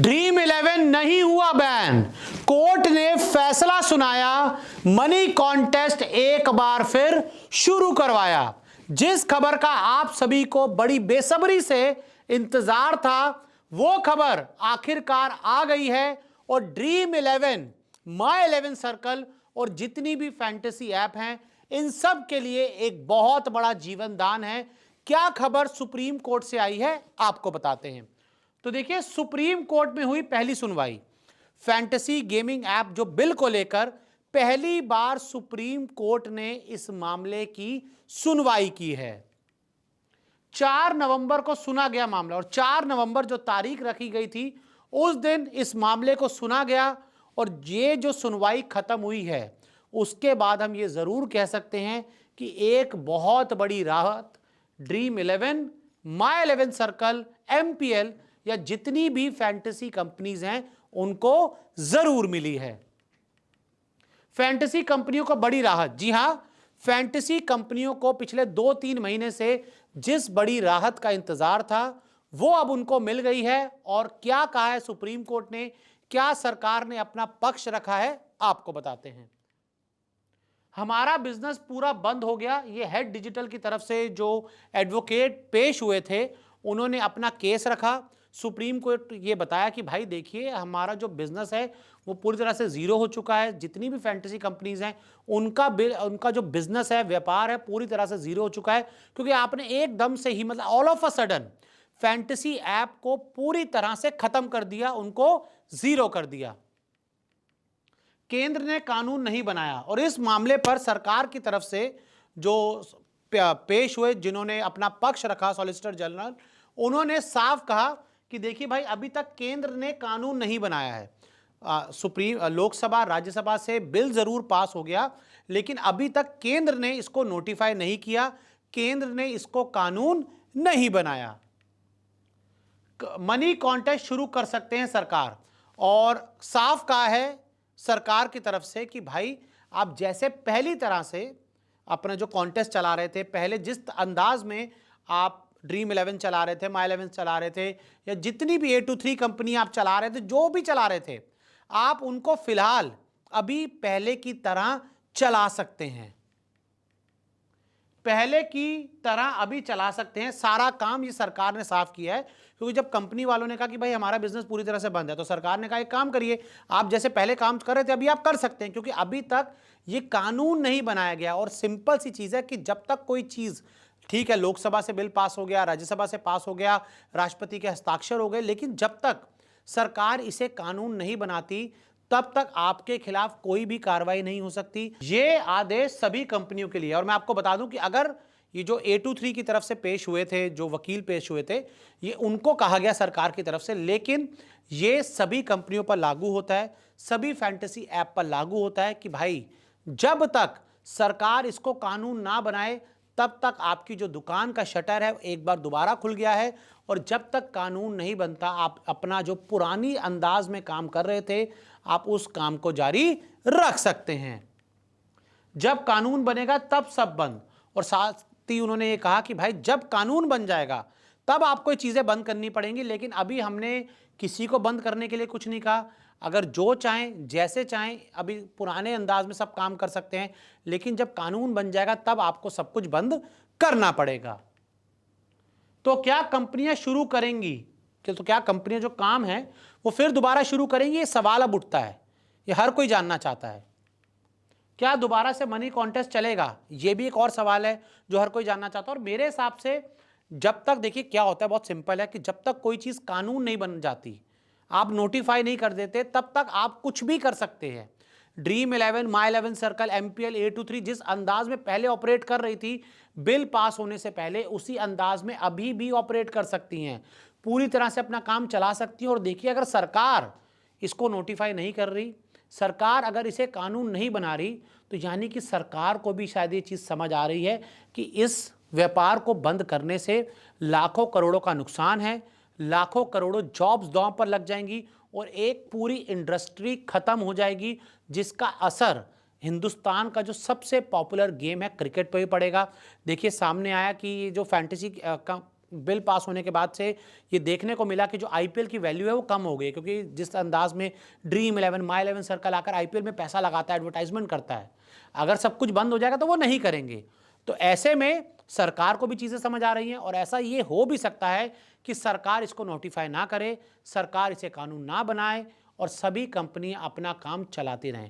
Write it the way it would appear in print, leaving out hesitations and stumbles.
Dream 11 नहीं हुआ ban, court ने फैसला सुनाया, मनी कॉन्टेस्ट एक बार फिर शुरू करवाया। जिस खबर का आप सभी को बड़ी बेसब्री से इंतजार था, वो खबर आखिरकार आ गई है और ड्रीम 11, माई 11 सर्कल और जितनी भी फैंटेसी ऐप हैं, इन सब के लिए एक बहुत बड़ा जीवन दान है। क्या खबर सुप्रीम कोर्ट से आई है, आपको बताते हैं। तो देखिए, सुप्रीम कोर्ट में हुई पहली सुनवाई। फैंटेसी गेमिंग ऐप जो बिल को लेकर पहली बार सुप्रीम कोर्ट ने इस मामले की सुनवाई की है। 4 नवंबर को सुना गया मामला और 4 नवंबर जो तारीख रखी गई थी, उस दिन इस मामले को सुना गया और ये जो सुनवाई खत्म हुई है, उसके बाद हम ये जरूर कह सकते हैं कि एक बहुत बड़ी राहत ड्रीम 11, माई 11 सर्कल, एमपीएल या जितनी भी फैंटेसी कंपनीज हैं उनको जरूर मिली है। फैंटेसी कंपनियों को बड़ी राहत, जी हां, फैंटेसी कंपनियों को पिछले 2-3 महीने से जिस बड़ी राहत का इंतजार था, वो अब उनको मिल गई है। और क्या कहा है सुप्रीम कोर्ट ने, क्या सरकार ने अपना पक्ष रखा है, आपको बताते हैं। हमारा बिजनेस पूरा बंद हो गया, ये हेड डिजिटल की तरफ से जो एडवोकेट पेश हुए थे, उन्होंने अपना केस रखा। सुप्रीम कोर्ट ये बताया कि भाई देखिए, हमारा जो बिजनेस है वो पूरी तरह से जीरो हो चुका है। जितनी भी फैंटेसी कंपनीज हैं, उनका जो बिजनेस है, व्यापार है, पूरी तरह से जीरो हो चुका है, क्योंकि आपने एकदम से ही, मतलब all of a sudden, fantasy app को पूरी तरह से खत्म कर दिया, उनको जीरो कर दिया। केंद्र ने कानून नहीं बनाया और इस मामले पर सरकार की तरफ से जो पेश हुए, जिन्होंने अपना पक्ष रखा, सॉलिसिटर जनरल, उन्होंने साफ कहा कि देखिए भाई, अभी तक केंद्र ने कानून नहीं बनाया है। लोकसभा, राज्यसभा से बिल जरूर पास हो गया, लेकिन अभी तक केंद्र ने इसको नोटिफाई नहीं किया, केंद्र ने इसको कानून नहीं बनाया। मनी कॉन्टेस्ट शुरू कर सकते हैं सरकार, और साफ कहा है सरकार की तरफ से कि भाई, आप जैसे पहली तरह से अपना जो कॉन्टेस्ट चला रहे थे, पहले जिस अंदाज में आप ड्रीम 11 चला रहे थे, माई 11 चला रहे थे, या जितनी भी A23 कंपनी आप चला रहे थे, जो भी चला रहे थे, आप उनको फिलहाल अभी पहले की तरह चला सकते हैं। पहले की तरह अभी चला सकते हैं। सारा काम ये सरकार ने साफ किया है, क्योंकि जब कंपनी वालों ने कहा कि भाई हमारा बिजनेस पूरी तरह से बंद है, तो सरकार ने कहा एक काम करिए, आप जैसे पहले काम कर रहे थे अभी आप कर सकते हैं, क्योंकि अभी तक ये कानून नहीं बनाया गया। और सिंपल सी चीज है कि जब तक कोई चीज, ठीक है, लोकसभा से बिल पास हो गया, राज्यसभा से पास हो गया, राष्ट्रपति के हस्ताक्षर हो गए, लेकिन जब तक सरकार इसे कानून नहीं बनाती, तब तक आपके खिलाफ कोई भी कार्रवाई नहीं हो सकती। ये आदेश सभी कंपनियों के लिए। और मैं आपको बता दूं कि अगर ये जो A23 की तरफ से पेश हुए थे, जो वकील पेश हुए थे, ये उनको कहा गया सरकार की तरफ से, लेकिन ये सभी कंपनियों पर लागू होता है, सभी फैंटेसी ऐप पर लागू होता है कि भाई, जब तक सरकार इसको कानून ना बनाए, तब तक आपकी जो दुकान का शटर है एक बार दोबारा खुल गया है, और जब तक कानून नहीं बनता, आप अपना जो पुरानी अंदाज में काम कर रहे थे, आप उस काम को जारी रख सकते हैं। जब कानून बनेगा तब सब बंद। और साथ ही उन्होंने ये कहा कि भाई, जब कानून बन जाएगा तब आपको ये चीजें बंद करनी पड़ेंगी, लेकिन अभी हमने किसी को बंद करने के लिए कुछ नहीं कहा। अगर जो चाहें, जैसे चाहें, अभी पुराने अंदाज में सब काम कर सकते हैं, लेकिन जब कानून बन जाएगा तब आपको सब कुछ बंद करना पड़ेगा। तो क्या कंपनियां शुरू करेंगी, तो क्या कंपनियां जो काम है वो फिर दोबारा शुरू करेंगी, ये सवाल अब उठता है, ये हर कोई जानना चाहता है। क्या दोबारा से मनी कॉन्टेस्ट चलेगा, ये भी एक और सवाल है जो हर कोई जानना चाहता है। और मेरे हिसाब से जब तक, देखिए क्या होता है, बहुत सिंपल है कि जब तक कोई चीज कानून नहीं बन जाती, आप नोटिफाई नहीं कर देते, तब तक आप कुछ भी कर सकते हैं। ड्रीम 11, माई 11 सर्कल, एमपीएल, A23 जिस अंदाज में पहले ऑपरेट कर रही थी बिल पास होने से पहले, उसी अंदाज में अभी भी ऑपरेट कर सकती हैं, पूरी तरह से अपना काम चला सकती हैं। और देखिए, अगर सरकार इसको नोटिफाई नहीं कर रही, सरकार अगर इसे कानून नहीं बना रही, तो यानी कि सरकार को भी शायद ये चीज़ समझ आ रही है कि इस व्यापार को बंद करने से लाखों करोड़ों का नुकसान है, लाखों करोड़ों जॉब्स दांव पर लग जाएंगी और एक पूरी इंडस्ट्री खत्म हो जाएगी, जिसका असर हिंदुस्तान का जो सबसे पॉपुलर गेम है क्रिकेट पर भी पड़ेगा। देखिए, सामने आया कि ये जो फैंटेसी बिल पास होने के बाद से ये देखने को मिला कि जो आईपीएल की वैल्यू है वो कम हो गई, क्योंकि जिस अंदाज में ड्रीम 11, माई 11 सर्कल आकर आईपीएल में पैसा लगाता है, एडवर्टाइजमेंट करता है, अगर सब कुछ बंद हो जाएगा तो वो नहीं करेंगे। तो ऐसे में सरकार को भी चीज़ें समझ आ रही हैं, और ऐसा ये हो भी सकता है कि सरकार इसको नोटिफाई ना करे, सरकार इसे कानून ना बनाए और सभी कंपनियां अपना काम चलाती रहें।